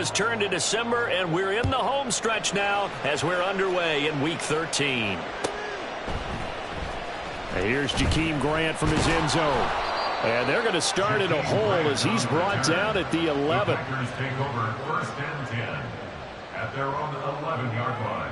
has turned to December, and we're in the home stretch now as we're underway in Week 13. Here's Jakeem Grant from his end zone. And they're going to start in a hole as he's brought down at the 11. Packers take over 1st and 10 at their own 11-yard line.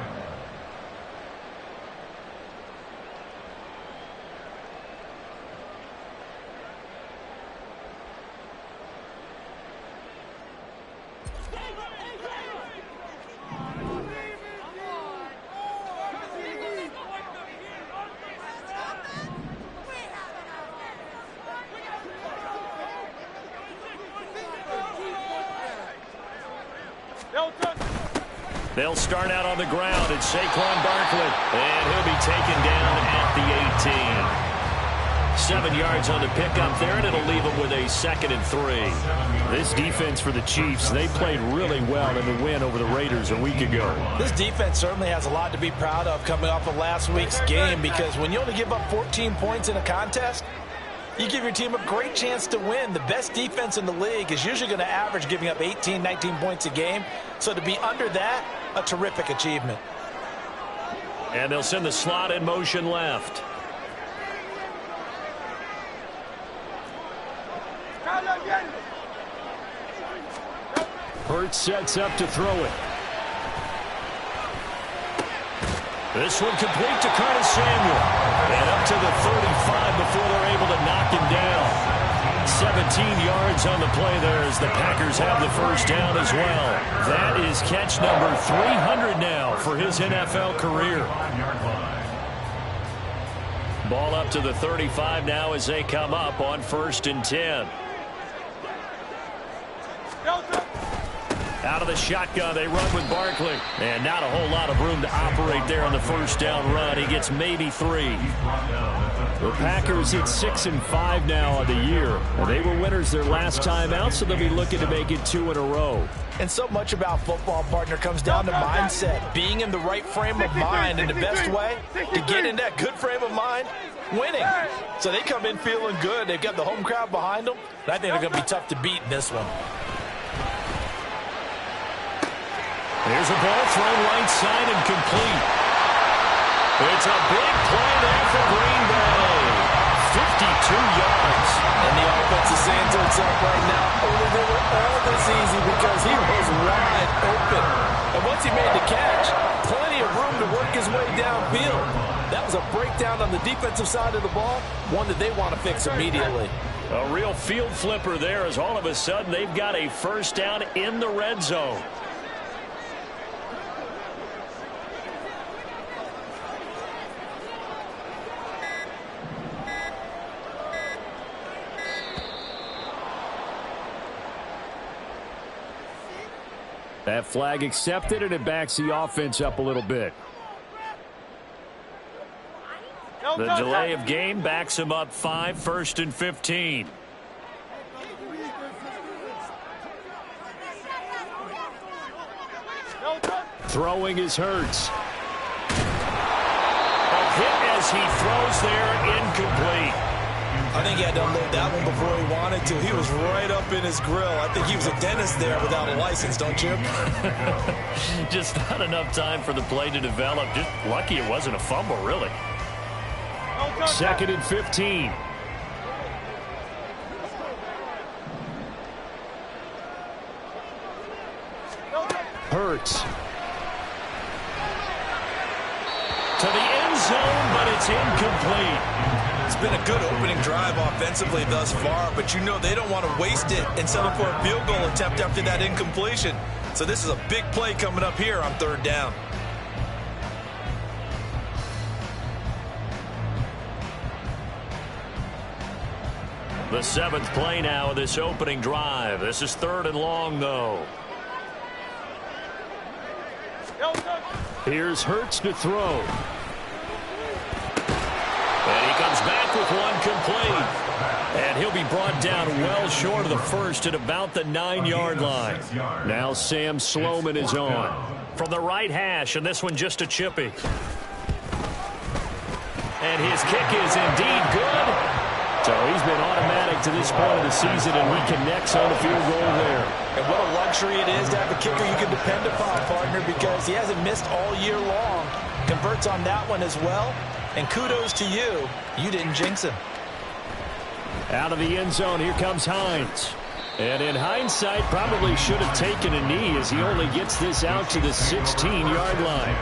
They'll start out on the ground. It's Saquon Barkley, and he'll be taken down at the 18. 7 yards on the pickup there, and it'll leave him with a 2nd and 3. This defense for the Chiefs, they played really well in the win over the Raiders a week ago. This defense certainly has a lot to be proud of coming off of last week's game, because when you only give up 14 points in a contest, you give your team a great chance to win. The best defense in the league is usually going to average giving up 18, 19 points a game. So to be under that, a terrific achievement. And they'll send the slot in motion left. Hurts sets up to throw it. This one complete to Curtis Samuel. And up to the 35 before they're able to knock him down. 17 yards on the play there as the Packers have the first down as well. That is catch number 300 now for his NFL career. Ball up to the 35 now as they come up on 1st and 10. Out of the shotgun, they run with Barkley. And not a whole lot of room to operate there on the first down run. He gets maybe 3. The Packers at 6-5 now on the year. And they were winners their last time out, so they'll be looking to make it 2 in a row. And so much about football, partner, comes down to mindset. Being in the right frame of mind, and the best way to get in that good frame of mind, winning. So they come in feeling good. They've got the home crowd behind them. And I think they're going to be tough to beat in this one. Here's a ball thrown right side and complete. It's a big play there for Green Bay. 52 yards. And the offense is saying to itself right now, oh, they were all this easy because he was wide open. And once he made the catch, plenty of room to work his way downfield. That was a breakdown on the defensive side of the ball, one that they want to fix immediately. A real field flipper there as all of a sudden they've got a first down in the red zone. That flag accepted, and it backs the offense up a little bit. The delay of game backs him up 5, 1st and 15. Throwing is Hurts. A hit as he throws there, incomplete. I think he had to unload that one before he wanted to. He was right up in his grill. I think he was a dentist there without a license, don't you? Just not enough time for the play to develop. Just lucky it wasn't a fumble, really. 2nd and 15. Hurts. To the end zone, but it's incomplete. It's been a good opening drive offensively thus far, but you know they don't want to waste it and settle for a field goal attempt after that incompletion. So this is a big play coming up here on 3rd down. The 7th play now of this opening drive. This is 3rd and long, though. Here's Hurts to throw. And he comes back with one complete. And he'll be brought down well short of the first at about the 9-yard line. Now Sam Sloman is on. From the right hash, and this one just a chippy. And his kick is indeed good. So he's been automatic to this point of the season, and he connects on the field goal there. And what a luxury it is to have a kicker you can depend upon, partner, because he hasn't missed all year long. Converts on that one as well. And kudos to you. You didn't jinx him. Out of the end zone, here comes Hines. And in hindsight, probably should have taken a knee as he only gets this out to the 16-yard line.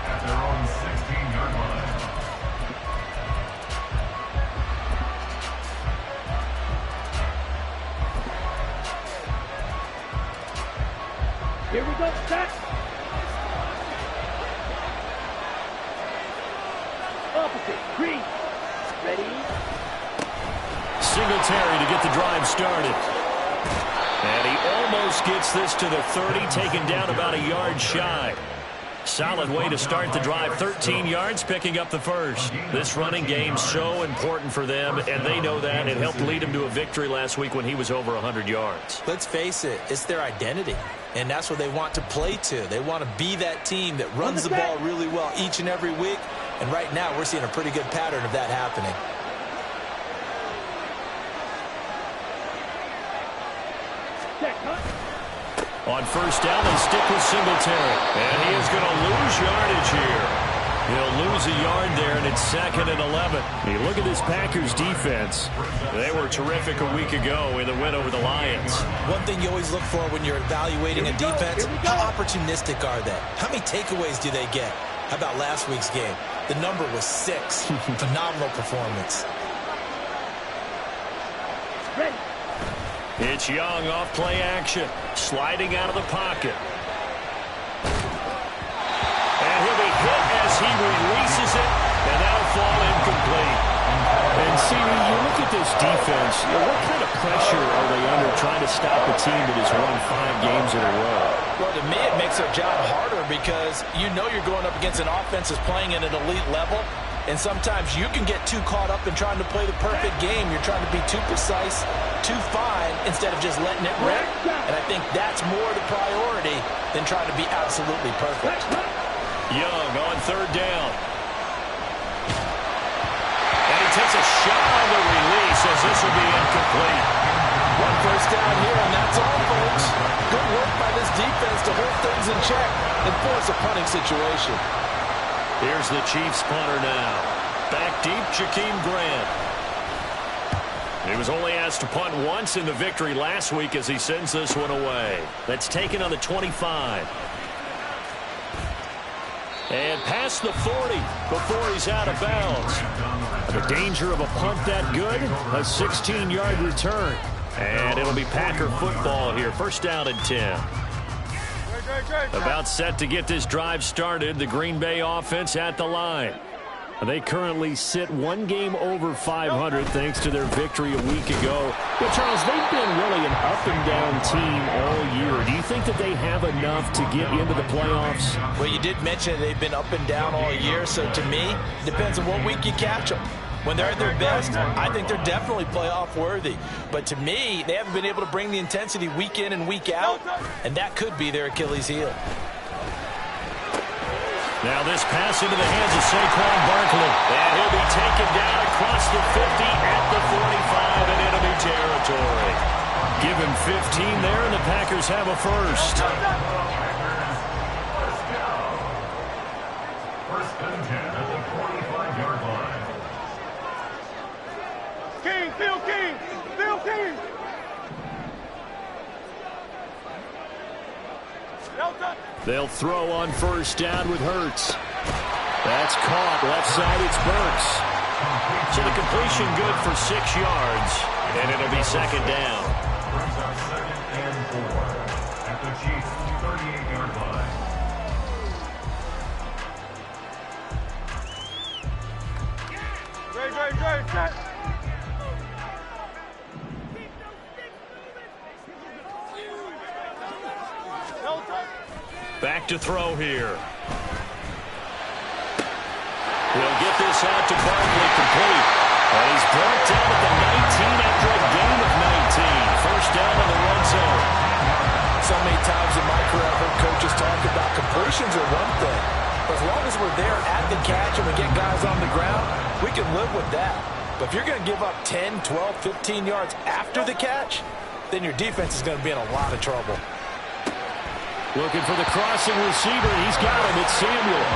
At their own 16-yard line. Here we go, set. Opposite, green. Ready? Singletary to get the drive started. And he almost gets this to the 30, taken down about a yard shy. Solid way to start the drive. 13 yards, picking up the first. This running game so important for them, and they know that. It helped lead them to a victory last week when he was over 100 yards. Let's face it, it's their identity. And that's what they want to play to. They want to be that team that runs the ball really well each and every week. And right now, we're seeing a pretty good pattern of that happening. On first down, they stick with Singletary. And he is going to lose yardage here. He'll lose a yard there, and it's 2nd and 11. You look at this Packers defense. They were terrific a week ago in the win over the Lions. One thing you always look for when you're evaluating a defense, how opportunistic are they? How many takeaways do they get? How about last week's game? The number was 6. Phenomenal performance. Ready. It's Young off play action, sliding out of the pocket. And he'll be hit as he releases it, and that'll fall incomplete. And see, you look at this defense, what kind of pressure are they under trying to stop a team that has won 5 games in a row? Well, to me, it makes their job harder because you know you're going up against an offense that's playing at an elite level. And sometimes you can get too caught up in trying to play the perfect game. You're trying to be too precise, too fine, instead of just letting it rip. And I think that's more the priority than trying to be absolutely perfect. Young on third down. And he takes a shot on the release as this will be incomplete. One first down here, and that's all, folks. Good work by this defense to hold things in check and force a punting situation. Here's the Chiefs punter now. Back deep, Jakeem Grant. He was only asked to punt once in the victory last week as he sends this one away. That's taken on the 25. And past the 40 before he's out of bounds. The danger of a punt that good, a 16-yard return. And it'll be Packer football here. First down and 10. About set to get this drive started. The Green Bay offense at the line. They currently sit 1 game over 500 thanks to their victory a week ago. But, Charles, they've been really an up-and-down team all year. Do you think that they have enough to get into the playoffs? Well, you did mention they've been up and down all year, so to me, it depends on what week you catch them. When they're at their best, I think they're definitely playoff worthy. But to me, they haven't been able to bring the intensity week in and week out, and that could be their Achilles heel. Now this pass into the hands of Saquon Barkley. And he'll be taken down across the 50 at the 45 in enemy territory. Give him 15 there, and the Packers have a first. First and 10 at the 45-yard line. King, Phil King, Phil King. They'll throw on first down with Hurts. That's caught. Left side, it's Burks. So the completion good for 6 yards, and it'll be second down. Brings up 2nd and 4 at the Chiefs' 38-yard line. Great, set. Back to throw here. He'll get this out to Barkley complete. And he's brought down at the 19 after a gain of 19. First down in the red zone. So many times in my career I've heard coaches talk about completions are one thing. But as long as we're there at the catch and we get guys on the ground, we can live with that. But if you're going to give up 10, 12, 15 yards after the catch, then your defense is going to be in a lot of trouble. Looking for the crossing receiver. He's got him. It's Samuel.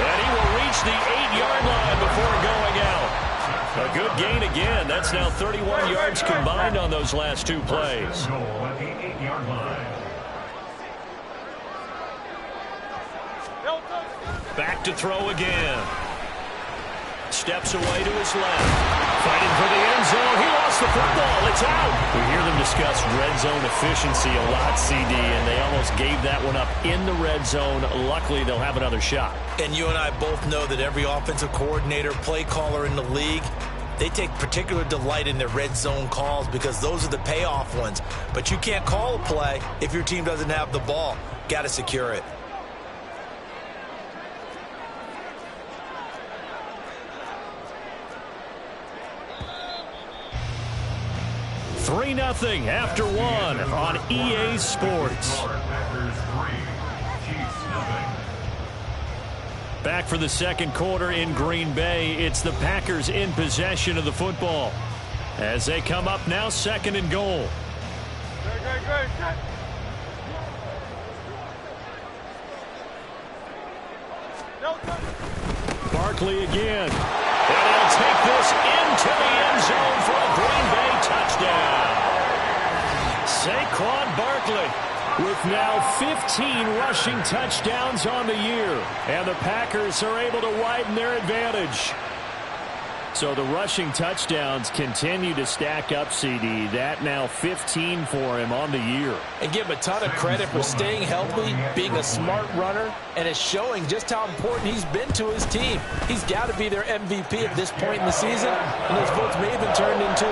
And he will reach the 8-yard line before going out. A good gain again. That's now 31 yards combined on those last two plays. Goal at the 8-yard line. Back to throw again. Steps away to his left. Fighting for the end zone. He lost the football. It's out. We hear them discuss red zone efficiency a lot, CD, and they almost gave that one up in the red zone. Luckily, they'll have another shot. And you and I both know that every offensive coordinator, play caller in the league, they take particular delight in their red zone calls because those are the payoff ones. But you can't call a play if your team doesn't have the ball. Got to secure it. 3-0 after one on EA Sports. Back for the second quarter in Green Bay. It's the Packers in possession of the football as they come up now, second and goal. Barkley again. And he'll take this into the end zone for a Green Bay touchdown. Saquon Barkley with now 15 rushing touchdowns on the year. And the Packers are able to widen their advantage. So the rushing touchdowns continue to stack up, CD. That now 15 for him on the year. And give him a ton of credit for staying healthy, being a smart runner, and it's showing just how important he's been to his team. He's got to be their MVP at this point in the season, and those votes may have been turned into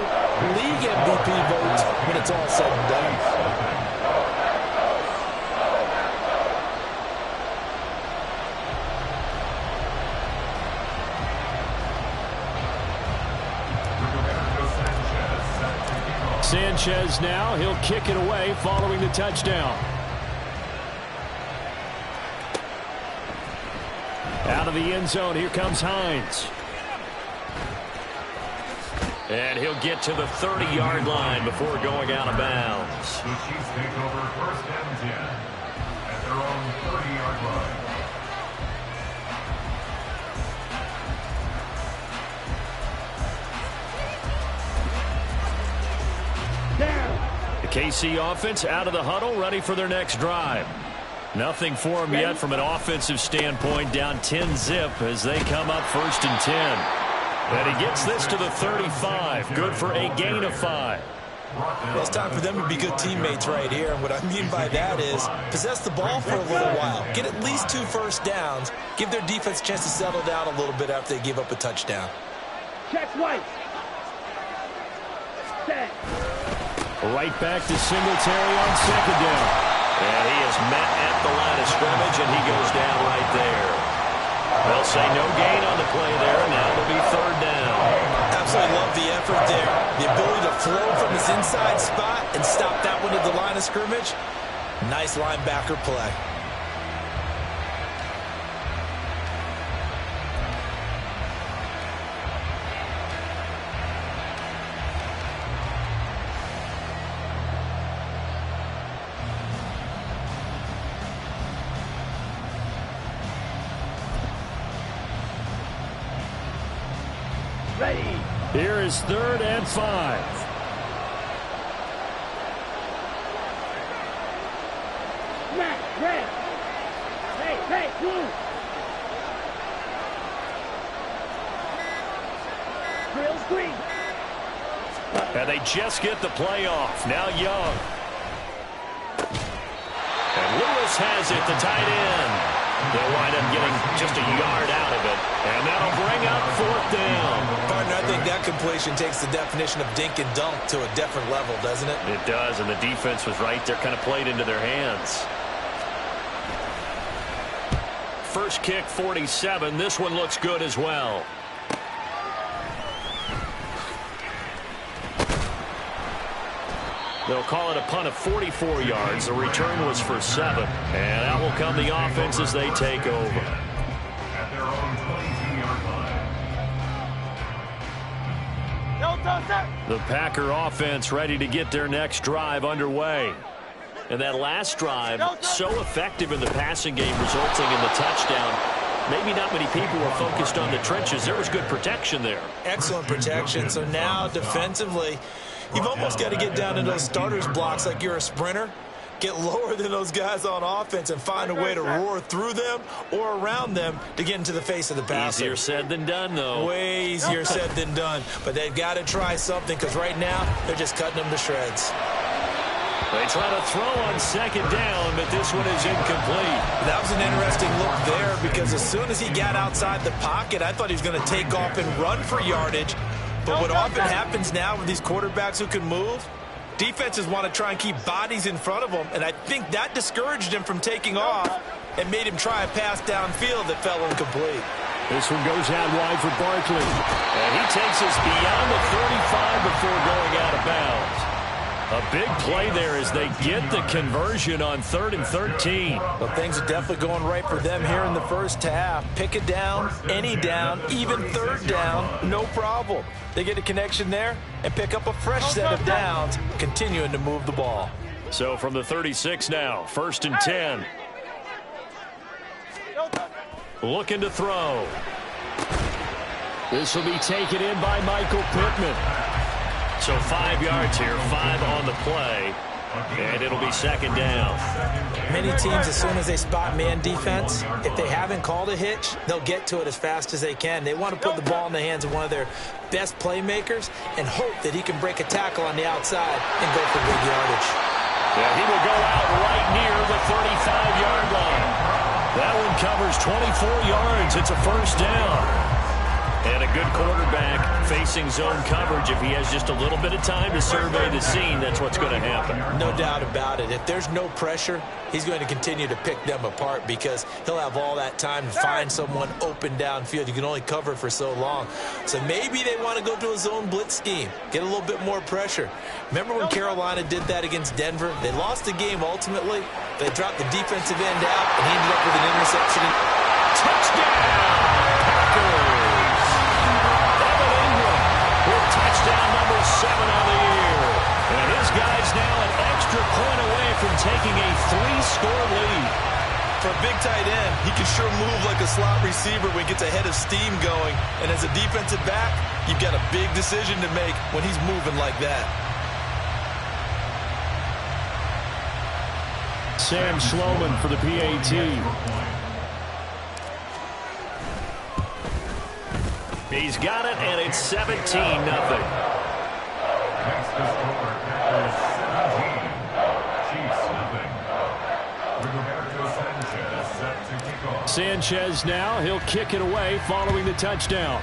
league MVP votes when it's all said and done. Sanchez now, he'll kick it away following the touchdown. Out of the end zone, here comes Hines. And he'll get to the 30-yard line before going out of bounds. The Chiefs take over first and 10 at their own 30-yard line. The KC offense out of the huddle, ready for their next drive. Nothing for them yet from an offensive standpoint, down 10-zip as they come up first and 10. And he gets this to the 35, good for a gain of 5. Well, it's time for them to be good teammates right here, and what I mean by that is possess the ball for a little while, get at least 2 first downs, give their defense a chance to settle down a little bit after they give up a touchdown. Check White. Set. Right back to Singletary on second down. And he is met at the line of scrimmage, and he goes down right there. They'll say no gain on the play there. Now it'll be third down. Absolutely love the effort there. The ability to flow from his inside spot and stop that one at the line of scrimmage. Nice linebacker play. Ready. Here is 3rd and 5. Smack. Red. Hey, blue. Drills green. And they just get the play off. Now Young. And Lewis has it, the tight end. They'll wind up getting just a yard out of it. And that'll bring up 4th down. Partner, I think that completion takes the definition of dink and dunk to a different level, doesn't it? It does, and the defense was right there, kind of played into their hands. First kick, 47. This one looks good as well. They'll call it a punt of 44 yards. The return was for 7. And out will come the offense as they take over. At their own 22-yard line. The Packer offense ready to get their next drive underway. And that last drive, so effective in the passing game, resulting in the touchdown. Maybe not many people were focused on the trenches. There was good protection there. Excellent protection. So now defensively, you've almost got to get down to those starters blocks like you're a sprinter. Get lower than those guys on offense and find a way to roar through them or around them to get into the face of the passer. Easier said than done, though. Way easier said than done. But they've got to try something because right now they're just cutting them to shreds. They try to throw on second down, but this one is incomplete. That was an interesting look there because as soon as he got outside the pocket, I thought he was going to take off and run for yardage. But what often happens now with these quarterbacks who can move, defenses want to try and keep bodies in front of them, and I think that discouraged him from taking off and made him try a pass downfield that fell incomplete. This one goes out wide for Barkley. And he takes us beyond the 35 before going out of bounds. A big play there as they get the conversion on 3rd and 13. Well, things are definitely going right for them here in the first half. Pick a down, any down, even third down, no problem. They get a connection there and pick up a fresh set of downs, continuing to move the ball. So from the 36 now, 1st and 10. Looking to throw. This will be taken in by Michael Pittman. So 5 yards here, 5 on the play, and it'll be 2nd down. Many teams, as soon as they spot man defense, if they haven't called a hitch, they'll get to it as fast as they can. They want to put the ball in the hands of one of their best playmakers and hope that he can break a tackle on the outside and go for big yardage. Yeah, he will go out right near the 35-yard line. That one covers 24 yards. It's a 1st down. And a good quarterback facing zone coverage. If he has just a little bit of time to survey the scene, that's what's going to happen. No doubt about it. If there's no pressure, he's going to continue to pick them apart because he'll have all that time to find someone open downfield. You can only cover for so long. So maybe they want to go to a zone blitz scheme, get a little bit more pressure. Remember when Carolina did that against Denver? They lost the game ultimately. They dropped the defensive end out, and he ended up with an interception. Touchdown! Packers! Touchdown number 7 on the year. And his guy's now an extra point away from taking a 3-score lead. For a big tight end, he can sure move like a slot receiver when he gets a head of steam going. And as a defensive back, you've got a big decision to make when he's moving like that. Sam Schloman for the PAT. He's got it, and it's 17-0. Makes the score Packers 17, Chiefs nothing. Roberto Sanchez set to kick off. Sanchez now, he'll kick it away following the touchdown.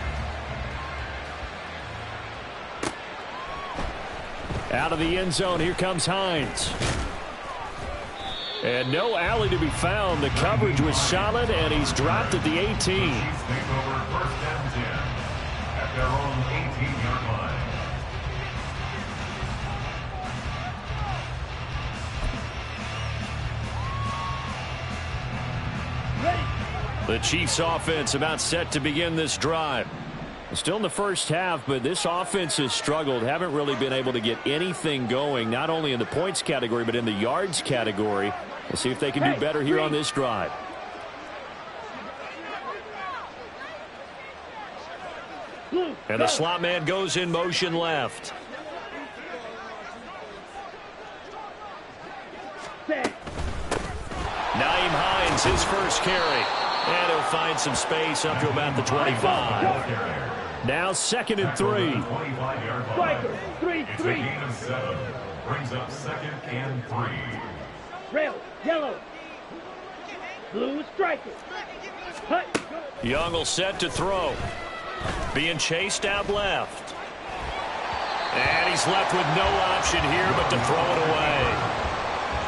Out of the end zone, here comes Hines. And no alley to be found. The coverage was solid, and he's dropped at the 18. Chiefs take over 1st and 10 at their own 18-yard line. The Chiefs offense about set to begin this drive. Still in the first half, but this offense has struggled. Haven't really been able to get anything going, not only in the points category, but in the yards category. We'll see if they can do better here on this drive. And the slot man goes in motion left. Nyheim Hines, his first carry. And he'll find some space up to about the 25. Now 2nd and 3. 25-yard Striker, line. 3-3. It's a gain of 7. Brings up 2nd and 3. Rail, yellow. Blue striker. Hut. Young will set to throw. Being chased out left. And he's left with no option here but to throw it away.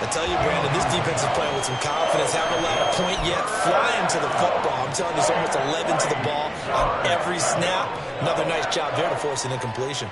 I tell you, Brandon, this defense is playing with some confidence. Haven't allowed a point yet. Flying to the football. I'm telling you, there's almost 11 to the ball on every snap. Another nice job there to force an incompletion.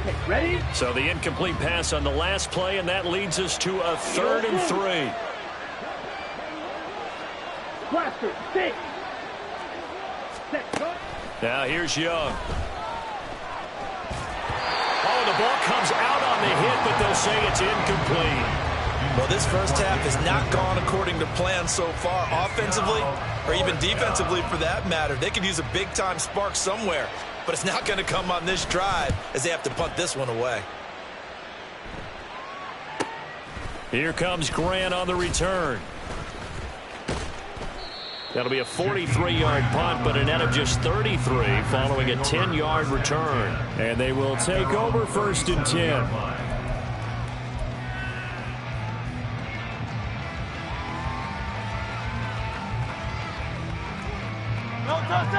Okay, ready? So the incomplete pass on the last play, and that leads us to a 3rd and 3. Blaster, 6. Set, go. Now here's Young. Oh, the ball comes out on the hit, but they'll say it's incomplete. Well, this first half has not gone according to plan so far, offensively or even defensively for that matter. They could use a big-time spark somewhere, but it's not going to come on this drive as they have to punt this one away. Here comes Grant on the return. That'll be a 43-yard punt, but a net of just 33 following a 10-yard return. And they will take over 1st and 10.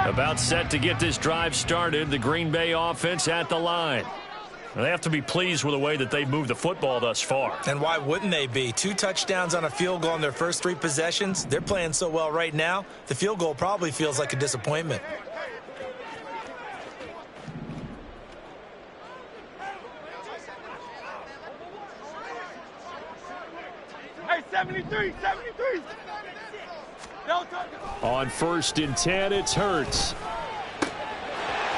About set to get this drive started. The Green Bay offense at the line. They have to be pleased with the way that they've moved the football thus far. And why wouldn't they be? 2 touchdowns on a field goal in their first 3 possessions. They're playing so well right now, the field goal probably feels like a disappointment. Hey, 73, 73. On 1st and 10, it's Hurts.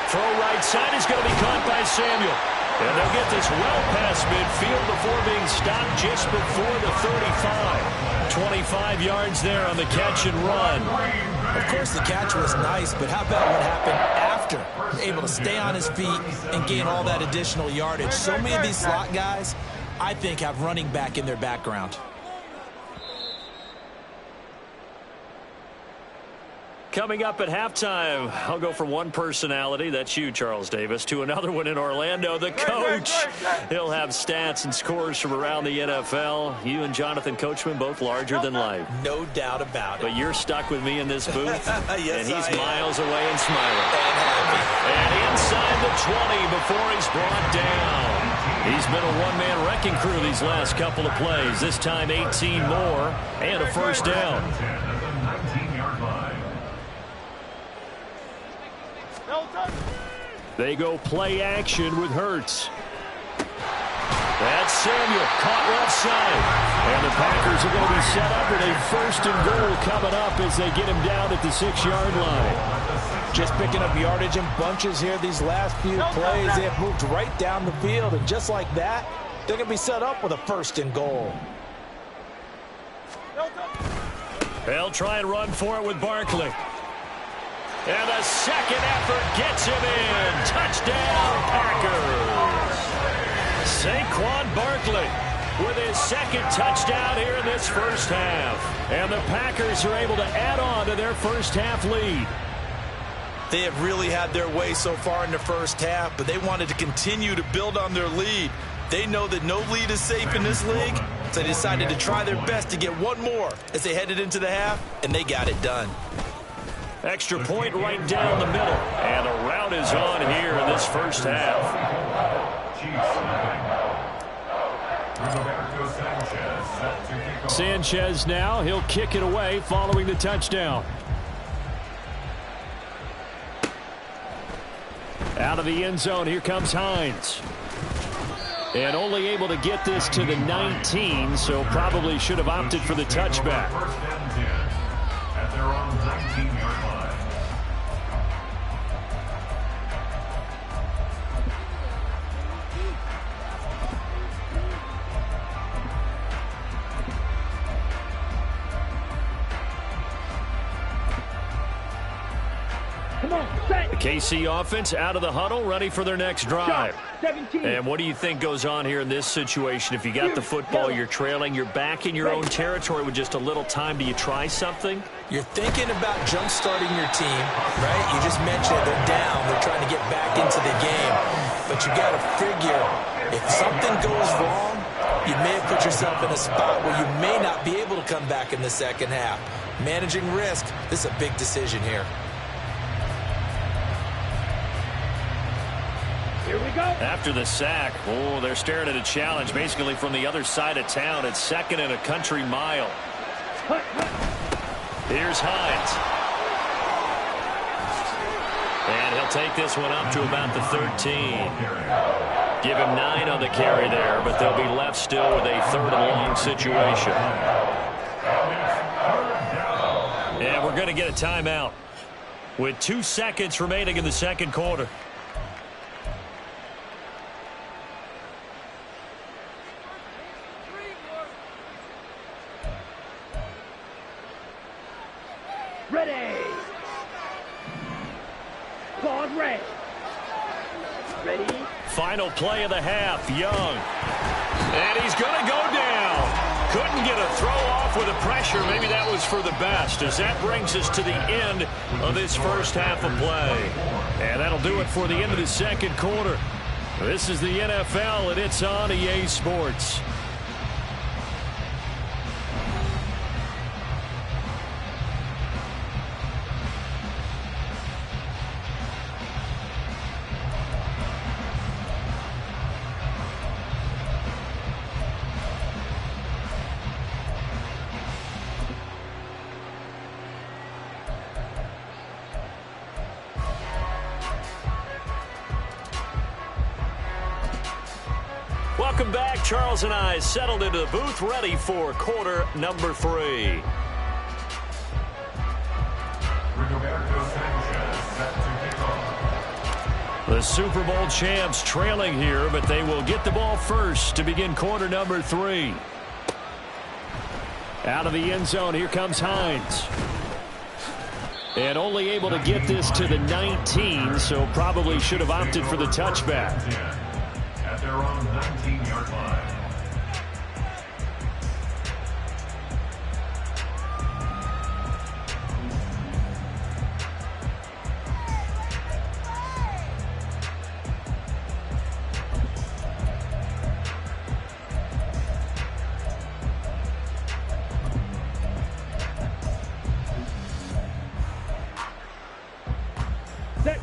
Throw right side is going to be caught by Samuel. And they'll get this well past midfield before being stopped just before the 35. 25 yards there on the catch and run. Of course, the catch was nice, but how about what happened after? Able to stay on his feet and gain all that additional yardage. So many of these slot guys, I think, have running back in their background. Coming up at halftime, I'll go from one personality, that's you, Charles Davis, to another one in Orlando, the coach. He'll have stats and scores from around the NFL. You and Jonathan Coachman both larger than life. No doubt about it. But you're stuck with me in this booth, yes, and he's I miles away and smiling. And happy. And inside the 20 before he's brought down. He's been a one-man wrecking crew these last couple of plays. This time 18 more and a first down. They go play action with Hurts. That's Samuel, caught left side. And the Packers are going to be set up with a 1st and goal coming up as they get him down at the 6-yard line. Just picking up yardage in bunches here these last few plays. They have moved right down the field, and just like that, they're going to be set up with a 1st and goal. They'll try and run for it with Barkley. And the second effort gets him in. Touchdown, Packers. Saquon Barkley with his 2nd touchdown here in this first half. And the Packers are able to add on to their first half lead. They have really had their way so far in the first half, but they wanted to continue to build on their lead. They know that no lead is safe in this league, so they decided to try their best to get one more as they headed into the half, and they got it done. Extra point right down the middle. And a route is on here in this first half. Sanchez now. He'll kick it away following the touchdown. Out of the end zone, here comes Hines. And only able to get this to the 19, so probably should have opted for the touchback. At their own 19-yard line. The KC offense out of the huddle, ready for their next drive. 17. And what do you think goes on here in this situation? If you got the football, you're trailing, you're back in your own territory with just a little time. Do you try something? You're thinking about jump-starting your team, right? You just mentioned they're down. They're trying to get back into the game. But you got to figure if something goes wrong, you may have put yourself in a spot where you may not be able to come back in the second half. Managing risk, this is a big decision here. Here we go. After the sack, oh, they're staring at a challenge basically from the other side of town. It's 2nd and a country mile. Here's Hines. And he'll take this one up to about the 13. Give him 9 on the carry there, but they'll be left still with a 3rd and long situation. And we're going to get a timeout with 2 seconds remaining in the second quarter. Ready. Pause red. Ready. Final play of the half, Young. And he's going to go down. Couldn't get a throw off with the pressure. Maybe that was for the best, as that brings us to the end of this first half of play. And that'll do it for the end of the second quarter. This is the NFL, and it's on EA Sports. Welcome back. Charles and I settled into the booth, ready for quarter number 3. The Super Bowl champs trailing here, but they will get the ball first to begin quarter number 3. Out of the end zone, here comes Hines. And only able to get this to the 19, so probably should have opted for the touchback. At their own 19-yard line.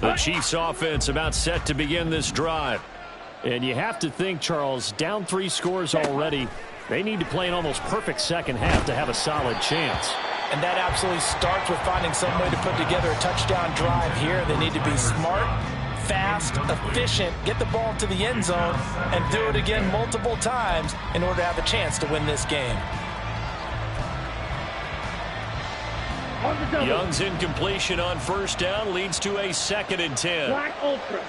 The Chiefs offense about set to begin this drive. And you have to think, Charles, down 3 scores already. They need to play an almost perfect second half to have a solid chance. And that absolutely starts with finding some way to put together a touchdown drive here. They need to be smart, fast, efficient, get the ball to the end zone, and do it again multiple times in order to have a chance to win this game. Young's incompletion on first down leads to a 2nd and 10. Black ultra.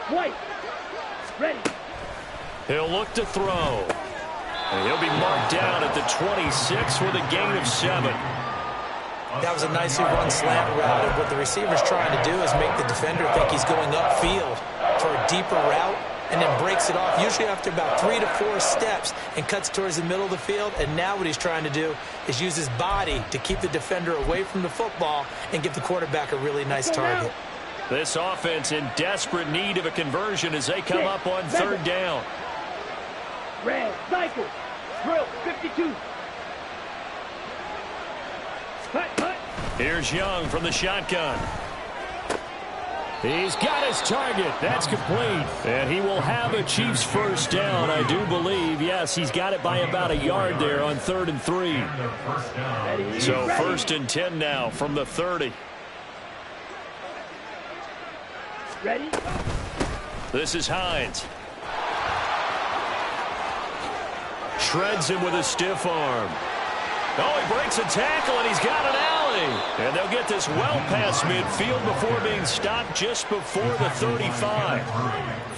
White. Ready. He'll look to throw. And he'll be marked down at the 26 with a gain of 7. That was a nicely run slant route, and what the receiver's trying to do is make the defender think he's going upfield for a deeper route, and then breaks it off, usually after about 3 to 4 steps, and cuts towards the middle of the field. And now what he's trying to do is use his body to keep the defender away from the football and give the quarterback a really nice target. This offense in desperate need of a conversion as they come up on 3rd down. Red, cycle, drill, 52. Cut. Here's Young from the shotgun. He's got his target. That's complete. And he will have a Chiefs first down, I do believe. Yes, he's got it by about a yard there on 3rd and 3. So 1st and 10 now from the 30. Ready? This is Hines. Shreds him with a stiff arm. Oh, he breaks a tackle, and he's got an alley. And they'll get this well past midfield before being stopped just before the 35.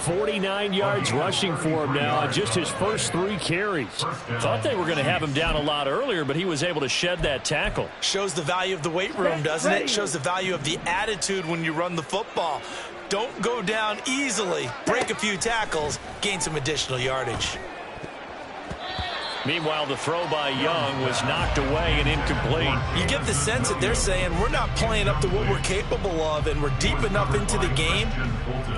49 yards rushing for him now on just his first 3 carries. Thought they were going to have him down a lot earlier, but he was able to shed that tackle. Shows the value of the weight room, doesn't it? Shows the value of the attitude when you run the football. Don't go down easily. Break a few tackles, gain some additional yardage. Meanwhile, the throw by Young was knocked away and incomplete. You get the sense that they're saying we're not playing up to what we're capable of, and we're deep enough into the game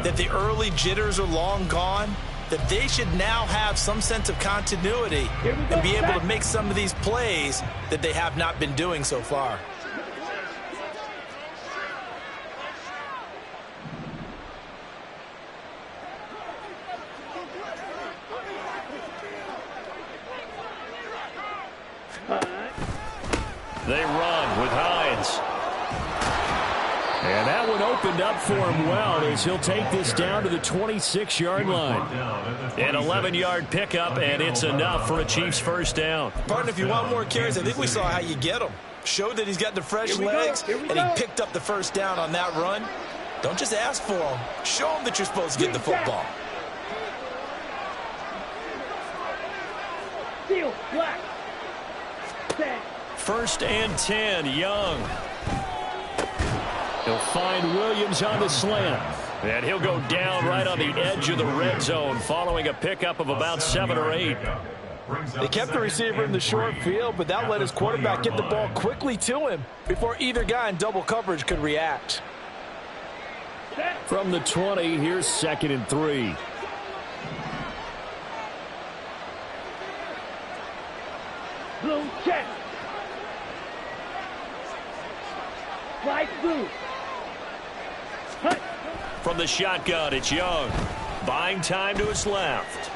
that the early jitters are long gone, that they should now have some sense of continuity and be able to make some of these plays that they have not been doing so far. They run with Hines. And that one opened up for him well as he'll take this down to the 26-yard line. An 11-yard pickup, and it's enough for a Chiefs first down. Partner, if you want more carries, I think we saw how you get them. Showed that he's got the fresh legs, and he picked up the first down on that run. Don't just ask for them. Show them that you're supposed to get the football. Steal, black. First and 10, Young. He'll find Williams on the slant. And he'll go down right on the edge of the red zone following a pickup of about 7 or 8. They kept the receiver in the short field, but that let his quarterback get the ball quickly to him before either guy in double coverage could react. From the 20, here's 2nd and 3. Blue check. Fly blue. Hut. From the shotgun, it's Young. Buying time to his left.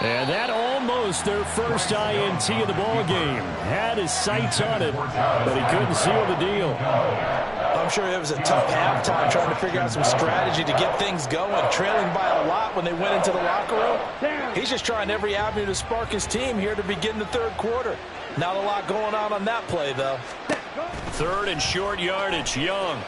And that almost their first INT of the ball game. Had his sights on it, but he couldn't seal the deal. I'm sure it was a tough halftime trying to figure out some strategy to get things going, trailing by a lot when they went into the locker room. He's just trying every avenue to spark his team here to begin the third quarter. Not a lot going on that play, though. 3rd and short yardage, Young.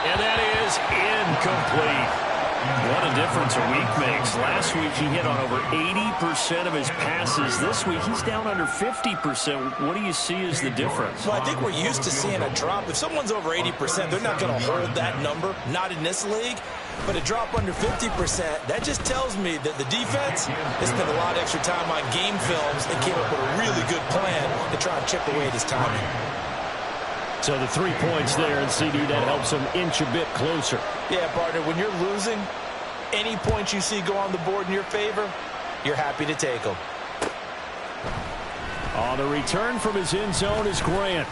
And that is incomplete. What a difference a week makes. Last week he hit on over 80% of his passes. This week he's down under 50%. What do you see as the difference? Well, I think we're used to seeing a drop. If someone's over 80%, they're not going to hold that number. Not in this league. But a drop under 50%, that just tells me that the defense has spent a lot of extra time on game films and came up with a really good plan to try and chip away at his timing. So the 3 points there, and CD, that helps him inch a bit closer. Yeah, partner, when you're losing, any points you see go on the board in your favor, you're happy to take them. On the return from his end zone is Grant.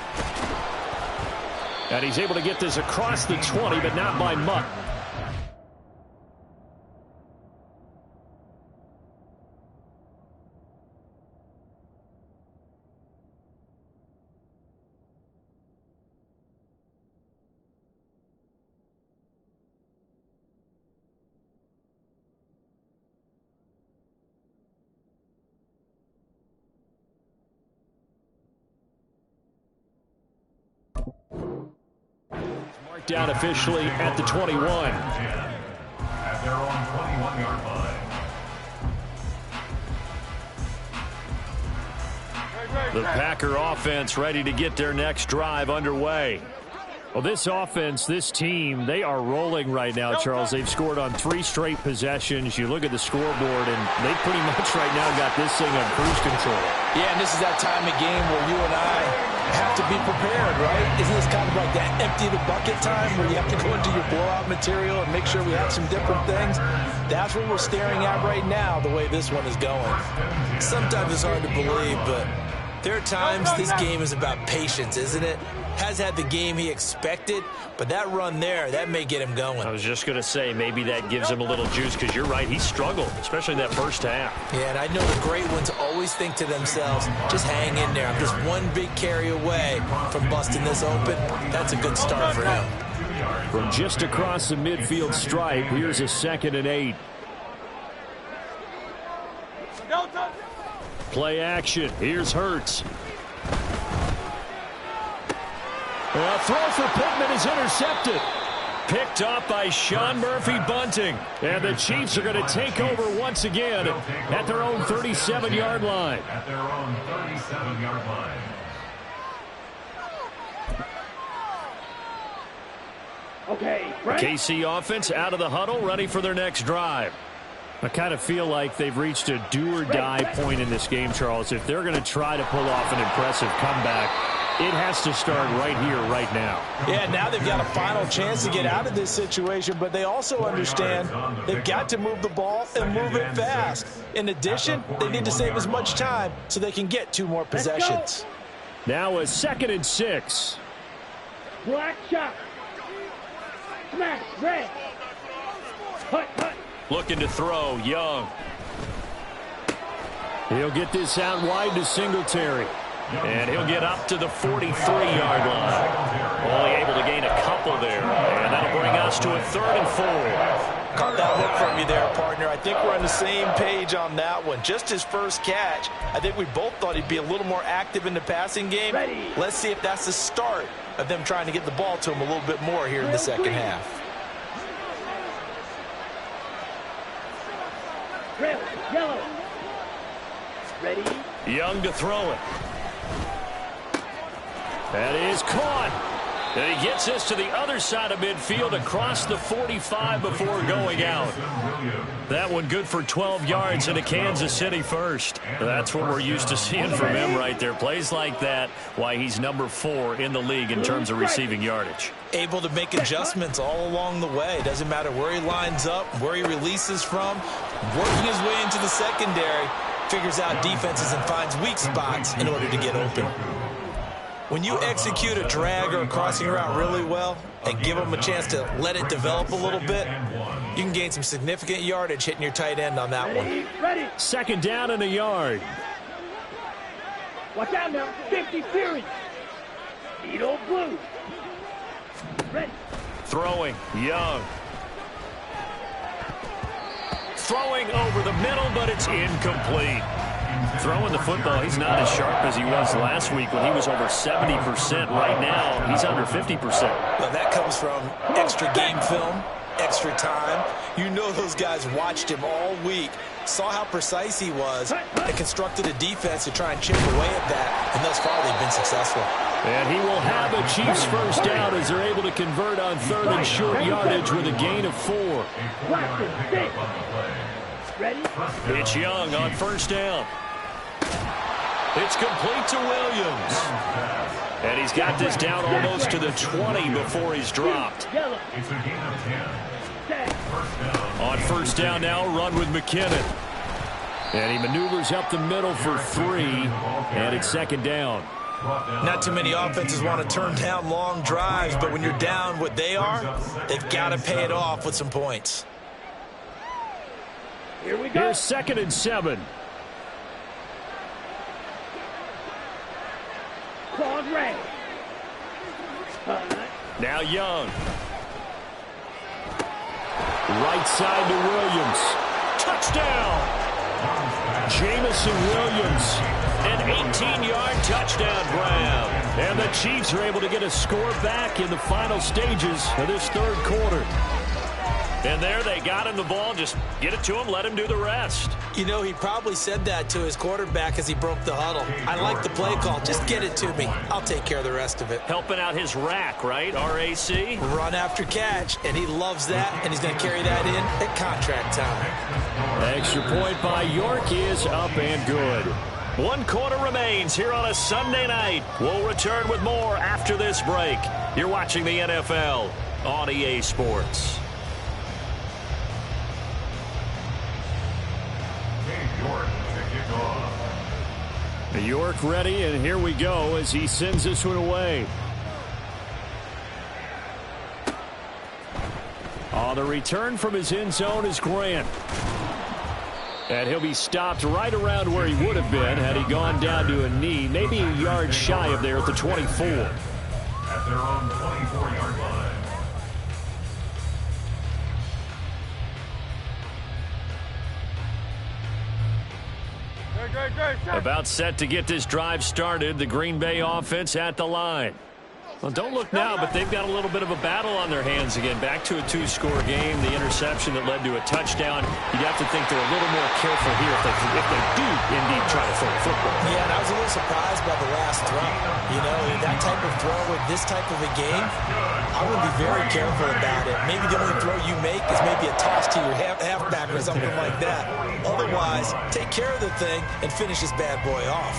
And he's able to get this across the 20, but not by much. Down officially at the 21. At their own 21-yard line. The Packer offense ready to get their next drive underway. Well, this offense, this team, they are rolling right now, Charles. They've scored on 3 straight possessions. You look at the scoreboard, and they pretty much right now got this thing on cruise control. Yeah, and this is that time of game where you and I have to be prepared, right? Isn't this kind of like that empty the bucket time where you have to go into your blowout material and make sure we have some different things? That's what we're staring at right now, the way this one is going. Sometimes it's hard to believe, but there are times this game is about patience, isn't it? Has had the game he expected, but that run there, that may get him going. I was just going to say, maybe that gives him a little juice, because you're right, he struggled, especially in that first half. Yeah, and I know the great ones always think to themselves, just hang in there. I'm just one big carry away from busting this open. That's a good start for him. From just across the midfield stripe, here's a 2nd and 8. Play action. Here's Hurts. A throw for Pittman is intercepted. Picked off by Sean Murphy-Bunting. And the Chiefs are going to take over once again at their own 37-yard line. At their own 37-yard line. Okay, right. KC offense out of the huddle, ready for their next drive. I kind of feel like they've reached a do-or-die point in this game, Charles. If they're going to try to pull off an impressive comeback, it has to start right here, right now. Yeah, now they've got a final chance to get out of this situation, but they also understand they've got to move the ball and move it fast. In addition, they need to save as much time so they can get 2 more possessions. Now a 2nd and 6. Black shot. Smash, red. Hut, hut. Looking to throw, Young. He'll get this out wide to Singletary. And he'll get up to the 43-yard line. Only able to gain a couple there. And that'll bring us to a 3rd and 4. Caught that look from you there, partner. I think we're on the same page on that one. Just his first catch, I think we both thought he'd be a little more active in the passing game. Let's see if that's the start of them trying to get the ball to him a little bit more here in the second half. Red, yellow. Ready? Young to throw it. That is caught. And he gets us to the other side of midfield across the 45 before going out. That one good for 12 yards and a Kansas City first. That's what we're used to seeing from him right there. Plays like that, why he's number 4 in the league in terms of receiving yardage. Able to make adjustments all along the way. Doesn't matter where he lines up, where he releases from. Working his way into the secondary, figures out defenses and finds weak spots in order to get open. When you execute a drag or a crossing route really well and give them a chance to let it develop a little bit, you can gain some significant yardage hitting your tight end on that one. Ready. 2nd down and a yard. Watch out now. 50 series. Edo blue. Ready. Throwing, Young. Throwing over the middle, but it's incomplete. Throwing the football, he's not as sharp as he was last week when he was over 70%. Right now, he's under 50%. Well, that comes from extra game film, extra time. You know those guys watched him all week, saw how precise he was, and constructed a defense to try and chip away at that, and thus far they've been successful. And he will have a Chiefs first down as they're able to convert on 3rd and short yardage with a gain of 4. Ready? It's Young on 1st down. It's complete to Williams. And he's got this down almost to the 20 before he's dropped. It's a gain of 10. On 1st down now, run with McKinnon. And he maneuvers up the middle for 3, and it's 2nd down. Not too many offenses want to turn down long drives, but when you're down what they are, they've got to pay it off with some points. Here we go. Here's 2nd and 7. Claude Ray. Now Young. Right side to Williams. Touchdown! Jamison Williams. An 18-yard touchdown grab. And the Chiefs are able to get a score back in the final stages of this 3rd quarter. And there they got him the ball. Just get it to him, let him do the rest. You know, he probably said that to his quarterback as he broke the huddle. I like the play call. Just get it to me. I'll take care of the rest of it. Helping out his rack, right? RAC? Run after catch, and he loves that, and he's going to carry that in at contract time. Extra point by York is up and good. 1 quarter remains here on a Sunday night. We'll return with more after this break. You're watching the NFL on EA Sports. York ready, and here we go as he sends this one away. On the return from his end zone is Grant. And he'll be stopped right around where he would have been had he gone down to a knee, maybe a yard shy of there at the 24. At their own 24-yard line. About set to get this drive started. The Green Bay offense at the line. Well, don't look now, but they've got a little bit of a battle on their hands again. Back to a 2-score game. The interception that led to a touchdown. You'd have to think they're a little more careful here if they do indeed try to throw the football. Yeah, and I was a little surprised by the last throw. You know, that type of throw with this type of a game, I would be very careful about it. Maybe the only throw you make is maybe a toss to your halfback or something like that. Otherwise, take care of the thing and finish this bad boy off.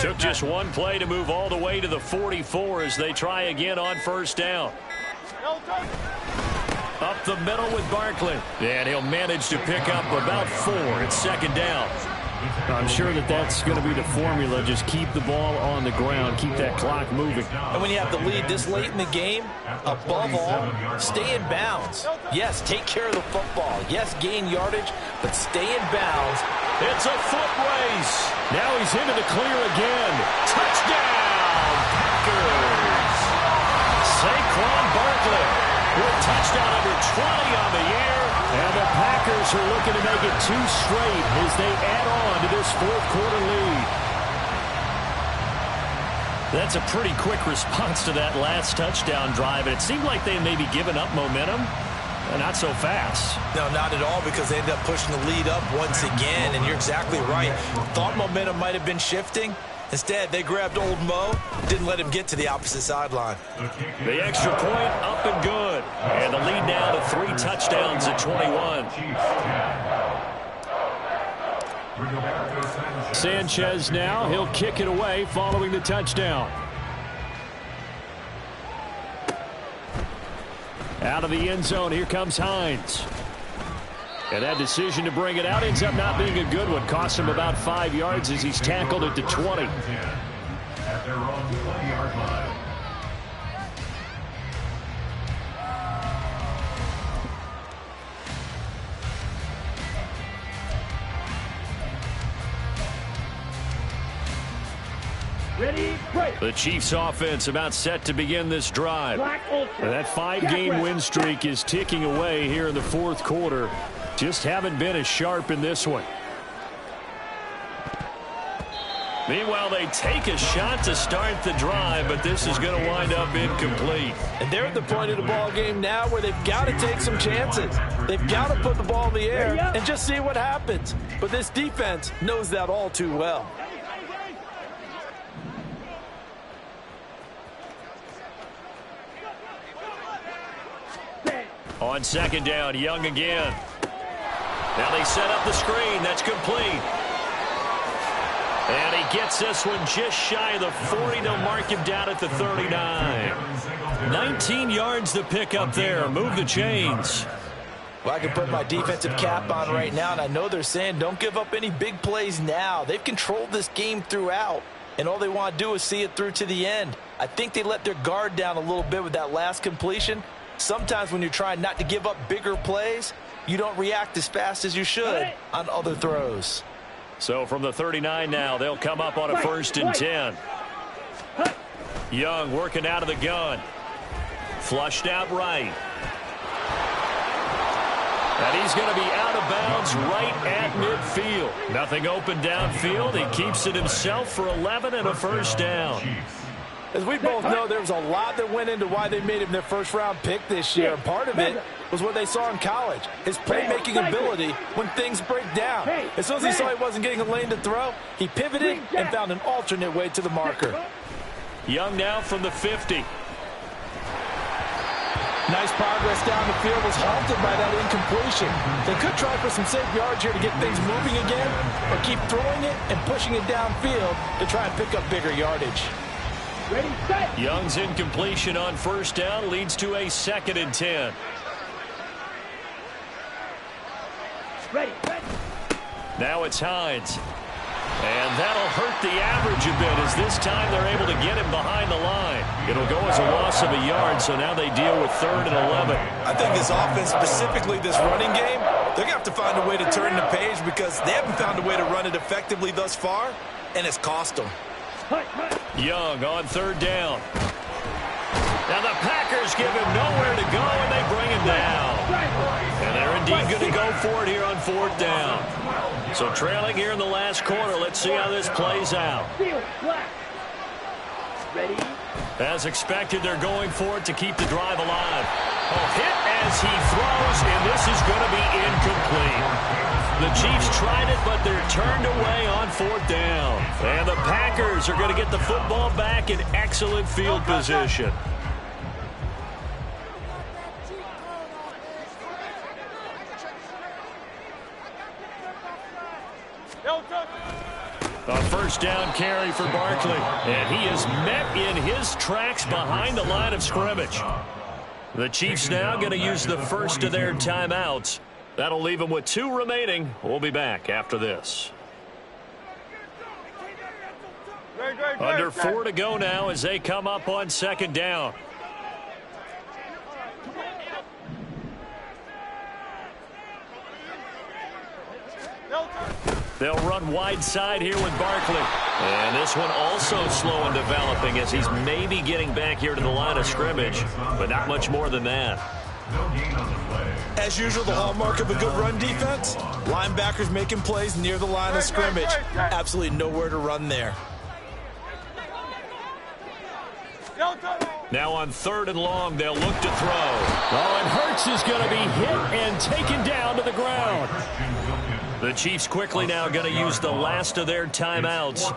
Took just one play to move all the way to the 44 as they try again on 1st down. Up the middle with Barkley. And he'll manage to pick up about 4 at 2nd down. I'm sure that's going to be the formula. Just keep the ball on the ground. Keep that clock moving. And when you have the lead this late in the game, above all, stay in bounds. Yes, take care of the football. Yes, gain yardage, but stay in bounds. It's a foot race. Now he's into the clear again. Touchdown, Packers. Saquon Barkley with touchdown number 20 on the year. And the Packers are looking to make it 2 straight as they add on to this fourth-quarter lead. That's a pretty quick response to that last touchdown drive. And it seemed like they maybe given up momentum. Not so fast. No, not at all, because they ended up pushing the lead up once again. And you're exactly right. Thought momentum might have been shifting. Instead, they grabbed old Mo, didn't let him get to the opposite sideline. The extra point up and good. And the lead now to 3 touchdowns at 21. Sanchez now. He'll kick it away following the touchdown. Out of the end zone, here comes Hines. And that decision to bring it out ends up not being a good one. Costs him about 5 yards as he's tackled at the 20. At their own 20-yard line. Ready, break. The Chiefs offense about set to begin this drive. And that 5-game win streak is ticking away here in the fourth quarter. Just haven't been as sharp in this one. Meanwhile, they take a shot to start the drive, but this is going to wind up incomplete. And they're at the point of the ball game now where they've got to take some chances. They've got to put the ball in the air and just see what happens. But this defense knows that all too well. On second down, Young again. Now they set up the screen. That's complete. And he gets this one just shy of the 40. They'll mark him down at the 39. 19 yards to pick up there. Move the chains. Well, I can put my defensive cap on right now, and I know they're saying don't give up any big plays now. They've controlled this game throughout, and all they want to do is see it through to the end. I think they let their guard down a little bit with that last completion. Sometimes when you're trying not to give up bigger plays, you don't react as fast as you should on other throws. So from the 39 now, they'll come up on a 1st and 10. Young working out of the gun. Flushed out right. And he's going to be out of bounds right at midfield. Nothing open downfield. He keeps it himself for 11 and a 1st down. As we both know, there was a lot that went into why they made him their first-round pick this year. And part of it was what they saw in college, his playmaking ability when things break down. As soon as he saw he wasn't getting a lane to throw, he pivoted and found an alternate way to the marker. Young now from the 50. Nice progress down the field, was halted by that incompletion. They could try for some safe yards here to get things moving again, or keep throwing it and pushing it downfield to try and pick up bigger yardage. Ready, set. Young's incompletion on 1st down leads to a 2nd and 10. Ready, ready. Now it's Hines. And that'll hurt the average a bit as this time they're able to get him behind the line. It'll go as a loss of a yard, so now they deal with 3rd and 11. I think this offense, specifically this running game, they're going to have to find a way to turn the page because they haven't found a way to run it effectively thus far, and it's cost them. Young on 3rd down. Now the Packers give him nowhere to go, and they bring him down. And they're indeed going to go for it here on 4th down. So trailing here in the last quarter. Let's see how this plays out. Ready. As expected, they're going for it to keep the drive alive. Hit as he throws, and this is going to be incomplete. The Chiefs tried it, but they're turned away on 4th down. And the Packers are going to get the football back in excellent field position. A 1st down carry for Barkley. And he is met in his tracks behind the line of scrimmage. The Chiefs now going to use the first of their timeouts. That'll leave them with 2 remaining. We'll be back after this. Under 4 to go now as they come up on second down. They'll run wide side here with Barkley. And this one also slow in developing as he's maybe getting back here to the line of scrimmage, but not much more than that. As usual, the hallmark of a good run defense, linebackers making plays near the line of scrimmage. Absolutely nowhere to run there. Now on 3rd and long, they'll look to throw. Oh, and Hurts is going to be hit and taken down to the ground. The Chiefs quickly now going to use the last of their timeouts.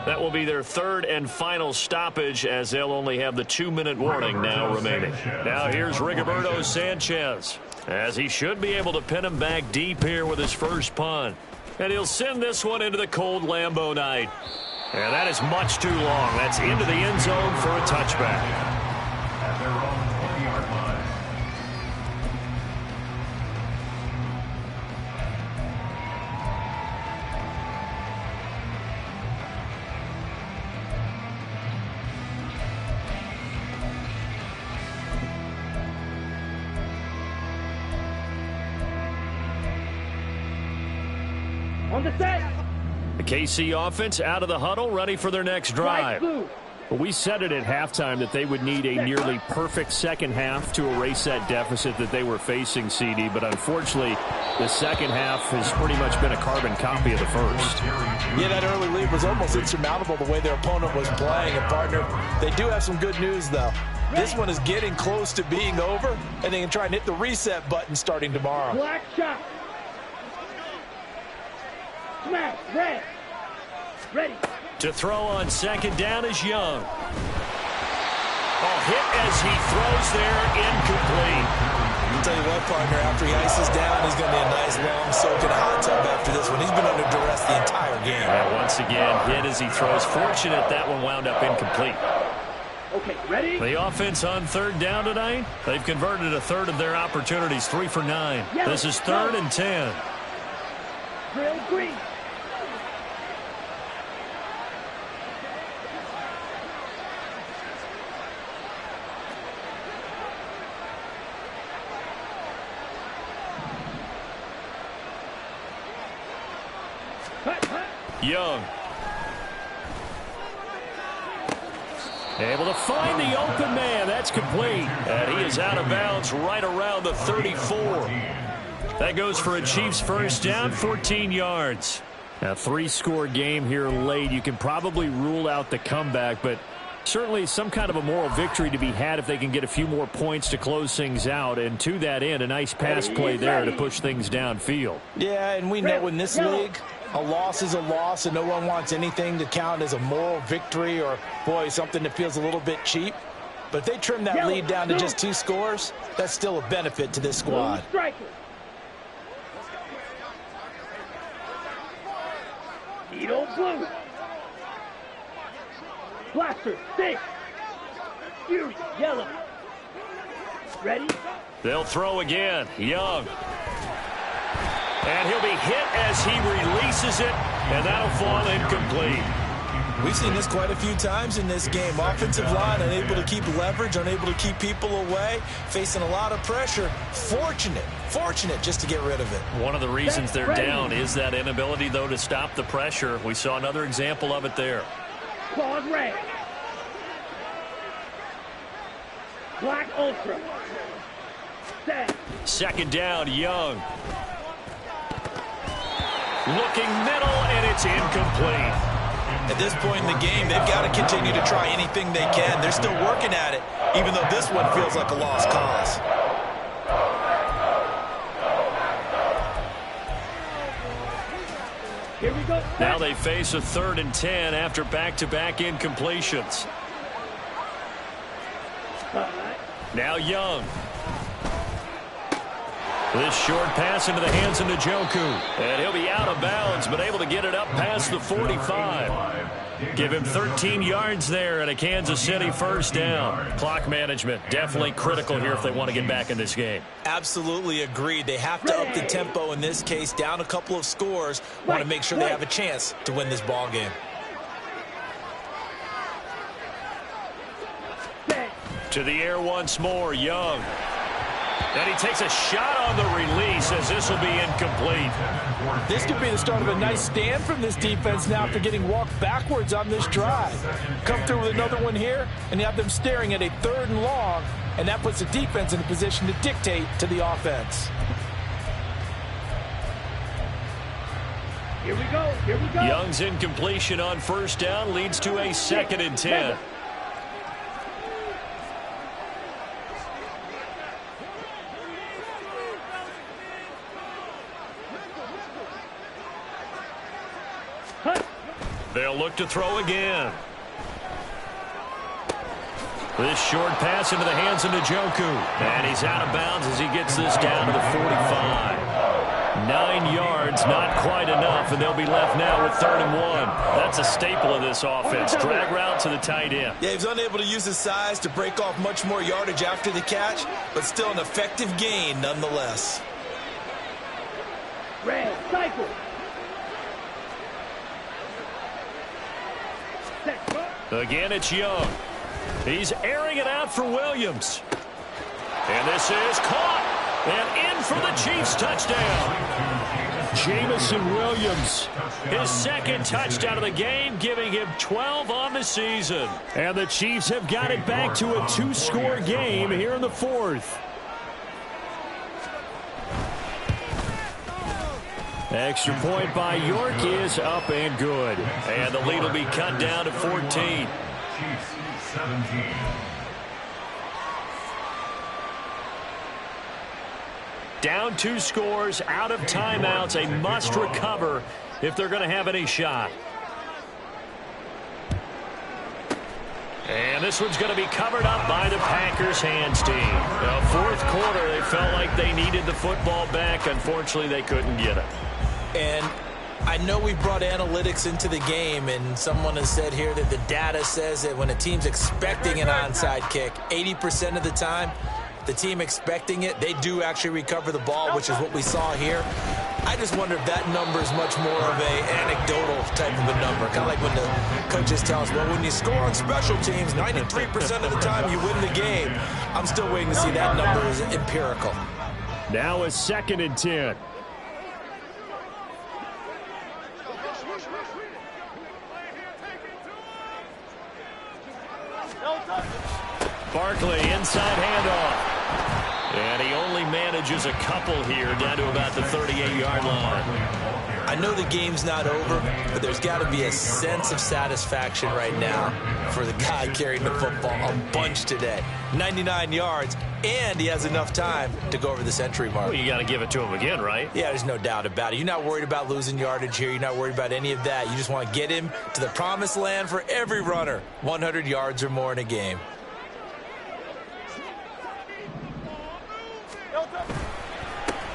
That will be their 3rd and final stoppage as they'll only have the 2-minute warning now remaining. Now here's Rigoberto Sanchez as he should be able to pin him back deep here with his first punt. And he'll send this one into the cold Lambeau night. And that is much too long. That's into the end zone for a touchback. At their own 20-yard line. On the set. The KC offense out of the huddle, ready for their next drive. Well, we said it at halftime that they would need a nearly perfect second half to erase that deficit that they were facing, CD. But unfortunately, the second half has pretty much been a carbon copy of the first. Yeah, that early lead was almost insurmountable the way their opponent was playing. And, partner, they do have some good news, though. This one is getting close to being over, and they can try and hit the reset button starting tomorrow. Black shot. Smash. Red. Ready. To throw on second down is Young. Hit as he throws there, incomplete. I'll tell you what, partner, after he ices down, he's going to be a nice long soak in a hot tub after this one. He's been under duress the entire game. Once again, hit as he throws. Fortunate that one wound up incomplete. Okay, ready? The offense on 3rd down tonight, they've converted a 1/3 of their opportunities, 3 for 9. Yellow. This is 3rd and 10. Drill green. Young. Able to find the open man. That's complete. And he is out of bounds right around the 34. That goes for a Chiefs first down, 14 yards. A 3-score game here late. You can probably rule out the comeback, but certainly some kind of a moral victory to be had if they can get a few more points to close things out. And to that end, a nice pass play there to push things downfield. Yeah, and we know in this league, a loss is a loss, and no one wants anything to count as a moral victory or, boy, something that feels a little bit cheap. But if they trim that lead down to just 2 scores, that's still a benefit to this squad. Edo blue. Blaster, 6. Fury, yellow. Ready? They'll throw again. Young. And he'll be hit as he releases it, and that'll fall incomplete. We've seen this quite a few times in this game. Offensive line unable to keep leverage, unable to keep people away, facing a lot of pressure. Fortunate just to get rid of it. One of the reasons they're down is that inability, though, to stop the pressure. We saw another example of it there. Claws red. Black ultra. Set. Second down, Young. Looking middle, and it's incomplete. At this point in the game, they've got to continue to try anything they can. They're still working at it, even though this one feels like a lost cause. Here we go. Now they face a 3rd and 10 after back-to-back incompletions. Now Young. This short pass into the hands of Njoku. And he'll be out of bounds, but able to get it up past the 45. Give him 13 yards there and a Kansas City first down. Clock management definitely critical here if they want to get back in this game. Absolutely agreed. They have to up the tempo in this case, down a couple of scores. Want to make sure they have a chance to win this ball game. To the air once more, Young. And he takes a shot on the release as this will be incomplete. This could be the start of a nice stand from this defense now after getting walked backwards on this drive. Come through with another one here, and you have them staring at a 3rd and long, and that puts the defense in a position to dictate to the offense. Here we go. Here we go. Young's incompletion on 1st down leads to a 2nd and 10. They'll look to throw again. This short pass into the hands of Njoku. And he's out of bounds as he gets this down to the 45. 9 yards, not quite enough, and they'll be left now with 3rd and 1. That's a staple of this offense. Drag route to the tight end. Yeah, he's unable to use his size to break off much more yardage after the catch, but still an effective gain nonetheless. Red, cycle. Again, it's Young. He's airing it out for Williams. And this is caught. And in for the Chiefs touchdown. Jamison Williams, his 2nd touchdown of the game, giving him 12 on the season. And the Chiefs have got it back to a 2-score game here in the 4th. Extra point by York is up and good. And the lead will be cut down to 14. Chiefs 17. Down 2 scores, out of timeouts, a must recover if they're going to have any shot. And this one's going to be covered up by the Packers hands team. The 4th quarter, they felt like they needed the football back. Unfortunately, they couldn't get it. And I know we brought analytics into the game, and someone has said here that the data says that when a team's expecting an onside kick, 80% of the time, the team expecting it, they do actually recover the ball, which is what we saw here. I just wonder if that number is much more of an anecdotal type of a number. Kind of like when the coaches tell us, well, when you score on special teams, 93% of the time you win the game. I'm still waiting to see that number is empirical. Now a 2nd and 10. Barkley, inside handoff. And he only manages a couple here down to about the 38-yard line. I know the game's not over, but there's got to be a sense of satisfaction right now for the guy carrying the football a bunch today. 99 yards, and he has enough time to go over the century mark. Well, you got to give it to him again, right? Yeah, there's no doubt about it. You're not worried about losing yardage here. You're not worried about any of that. You just want to get him to the promised land for every runner. 100 yards or more in a game.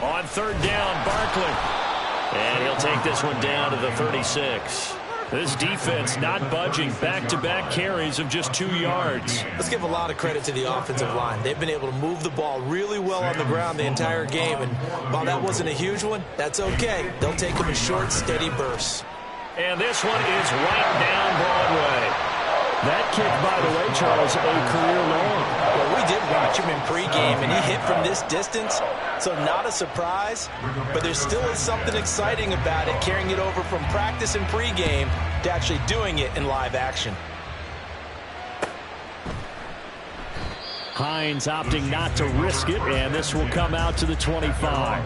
On 3rd down, Barkley. And he'll take this one down to the 36. This defense not budging. Back-to-back carries of just 2 yards. Let's give a lot of credit to the offensive line. They've been able to move the ball really well on the ground the entire game. And while that wasn't a huge one, that's okay. They'll take them in short, steady bursts. And this one is right down Broadway. That kick, by the way, Charles, a career long. Well, we did watch him in pregame, and he hit from this distance, so not a surprise. But there still is something exciting about it, carrying it over from practice and pregame to actually doing it in live action. Hines opting not to risk it, and this will come out to the 25.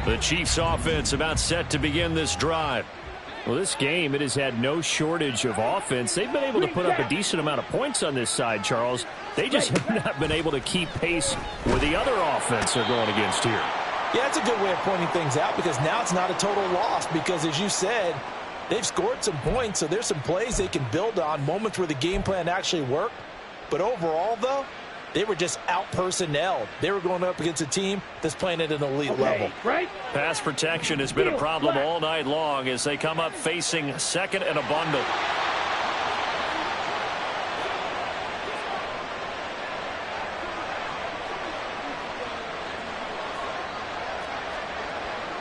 The Chiefs offense about set to begin this drive. Well, this game, it has had no shortage of offense. They've been able to put up a decent amount of points on this side, Charles. They just have not been able to keep pace with the other offense they're going against here. Yeah, that's a good way of pointing things out because now it's not a total loss because, as you said, they've scored some points, so there's some plays they can build on, moments where the game plan actually worked. But overall, though, they were just out-personnelled. They were going up against a team that's playing at an elite level. Right? Pass protection has been a problem all night long as they come up facing 2nd and a bundle.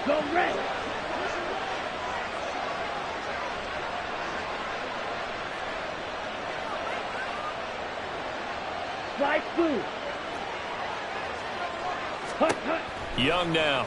Go red. Slide blue. Hut, hut. Young now.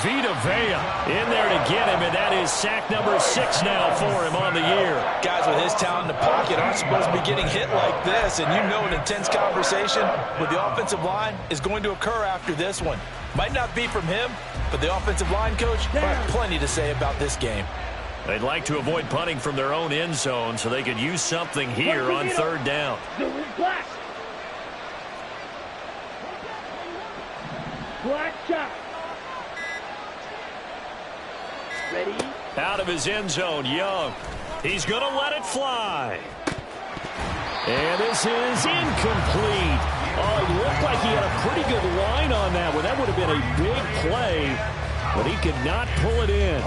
Vita Vea in there to get him, and that is sack number 6 now for him on the year. Guys with his talent in the pocket aren't supposed to be getting hit like this, and you know an intense conversation with the offensive line is going to occur after this one. Might not be from him, but the offensive line coach might have plenty to say about this game. They'd like to avoid punting from their own end zone so they could use something here on 3rd down. Black. Black shot. Ready? Out of his end zone, Young. He's going to let it fly. And this is incomplete. Oh, it looked like he had a pretty good line on that one. That would have been a big play, but he could not pull it in.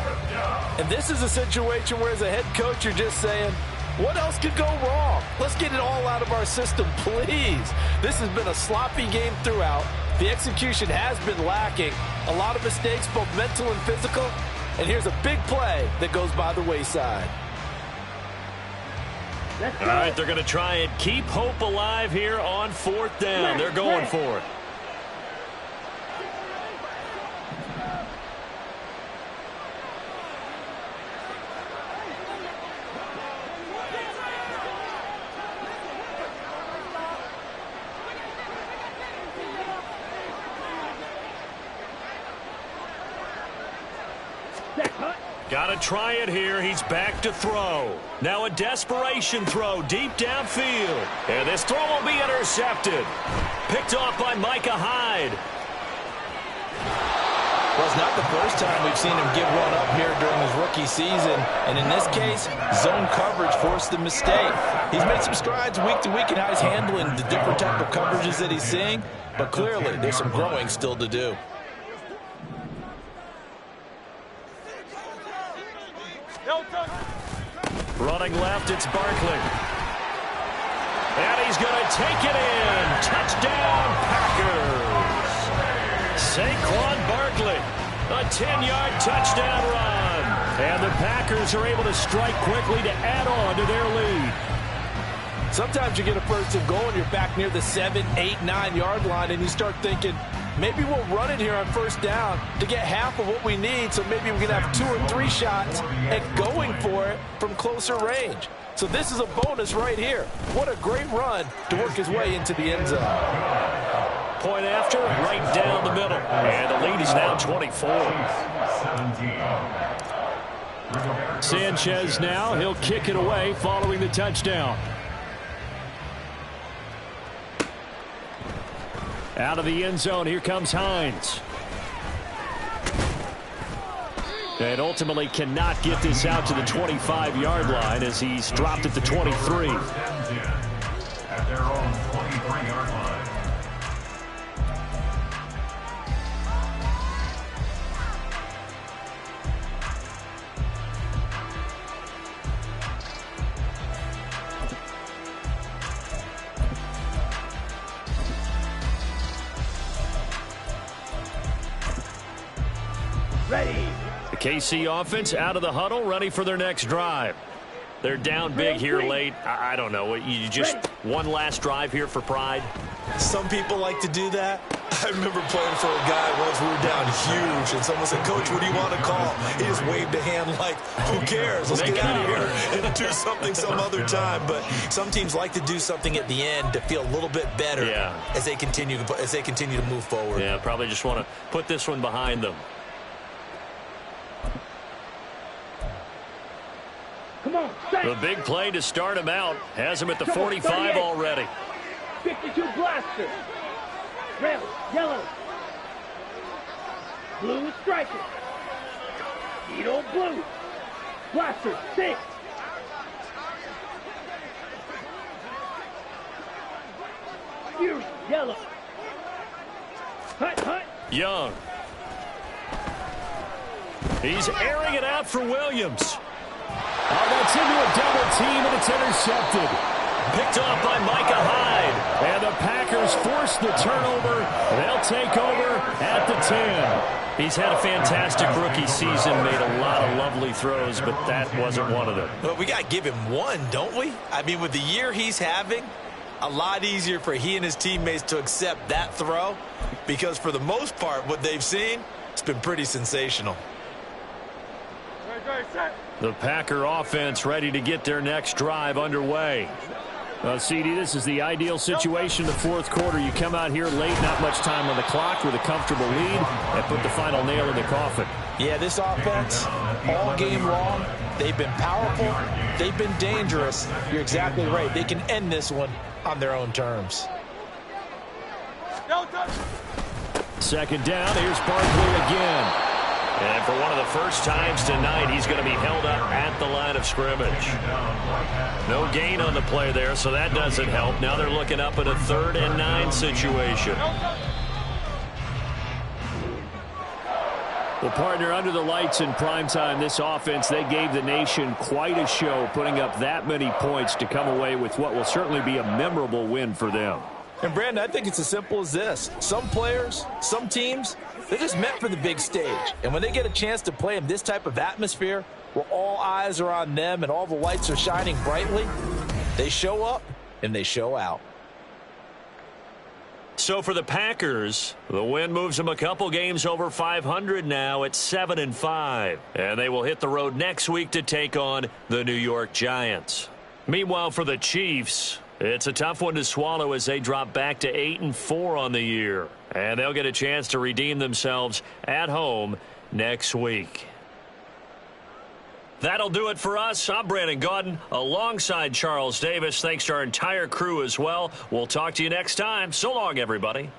And this is a situation where as a head coach you're just saying, what else could go wrong? Let's get it all out of our system, please. This has been a sloppy game throughout. The execution has been lacking. A lot of mistakes, both mental and physical. And here's a big play that goes by the wayside. All right, they're going to try and keep hope alive here on 4th down. They're going for it. Got to try it here. He's back to throw. Now a desperation throw deep downfield. And this throw will be intercepted. Picked off by Micah Hyde. Well, it's not the first time we've seen him give one up here during his rookie season. And in this case, zone coverage forced the mistake. He's made some strides week to week in how he's handling the different type of coverages that he's seeing. But clearly, there's some growing still to do. Running left, it's Barkley. And he's going to take it in. Touchdown, Packers. Saquon Barkley, a 10-yard touchdown run. And the Packers are able to strike quickly to add on to their lead. Sometimes you get a first and goal and you're back near the 7, 8, 9-yard line, and you start thinking, maybe we'll run it here on 1st down to get half of what we need, so maybe we can have 2 or 3 shots at going for it from closer range. So this is a bonus right here. What a great run to work his way into the end zone. Point after, right down the middle. And the lead is now 24. Sanchez now, he'll kick it away following the touchdown. Out of the end zone, here comes Hines. And ultimately cannot get this out to the 25-yard line as he's dropped at the 23. At their own 23-yard line. Ready. The KC offense out of the huddle, ready for their next drive. They're down big here late. I don't know. You just one last drive here for pride? Some people like to do that. I remember playing for a guy once. We were down huge, and someone said, "Coach, what do you want to call?" He just waved a hand like, "Who cares? Let's get out of here and do something some other time." But some teams like to do something at the end to feel a little bit better as they continue to move forward. Yeah, probably just want to put this one behind them. Come on, The big play to start him out has him at the 45 already. 52 blaster. Red, yellow. Blue striker. Edo blue. Blaster, 6. Fury, yellow. Hut, hut. Young. He's airing it out for Williams. Oh, that's into a double team, and it's intercepted. Picked off by Micah Hyde. And the Packers force the turnover. They'll take over at the 10. He's had a fantastic rookie season, made a lot of lovely throws, but that wasn't one of them. But we got to give him one, don't we? I mean, with the year he's having, a lot easier for he and his teammates to accept that throw, because for the most part, what they've seen, it's been pretty sensational. The Packer offense ready to get their next drive underway. CD, this is the ideal situation in the fourth quarter. You come out here late, not much time on the clock, with a comfortable lead, and put the final nail in the coffin. Yeah, this offense, all game long, they've been powerful, they've been dangerous. You're exactly right. They can end this one on their own terms. Second down, here's Barkley again. And for one of the first times tonight, he's going to be held up at the line of scrimmage. No gain on the play there, so that doesn't help. Now they're looking up at a 3rd and 9 situation. Well, partner, under the lights in primetime, this offense, they gave the nation quite a show, putting up that many points to come away with what will certainly be a memorable win for them. And, Brandon, I think it's as simple as this. Some players, some teams, they're just meant for the big stage. And when they get a chance to play in this type of atmosphere where all eyes are on them and all the lights are shining brightly, they show up and they show out. So for the Packers, the win moves them a couple games over 500 now at 7-5. And they will hit the road next week to take on the New York Giants. Meanwhile, for the Chiefs, it's a tough one to swallow as they drop back to 8-4 on the year. And they'll get a chance to redeem themselves at home next week. That'll do it for us. I'm Brandon Gaudin alongside Charles Davis. Thanks to our entire crew as well. We'll talk to you next time. So long, everybody.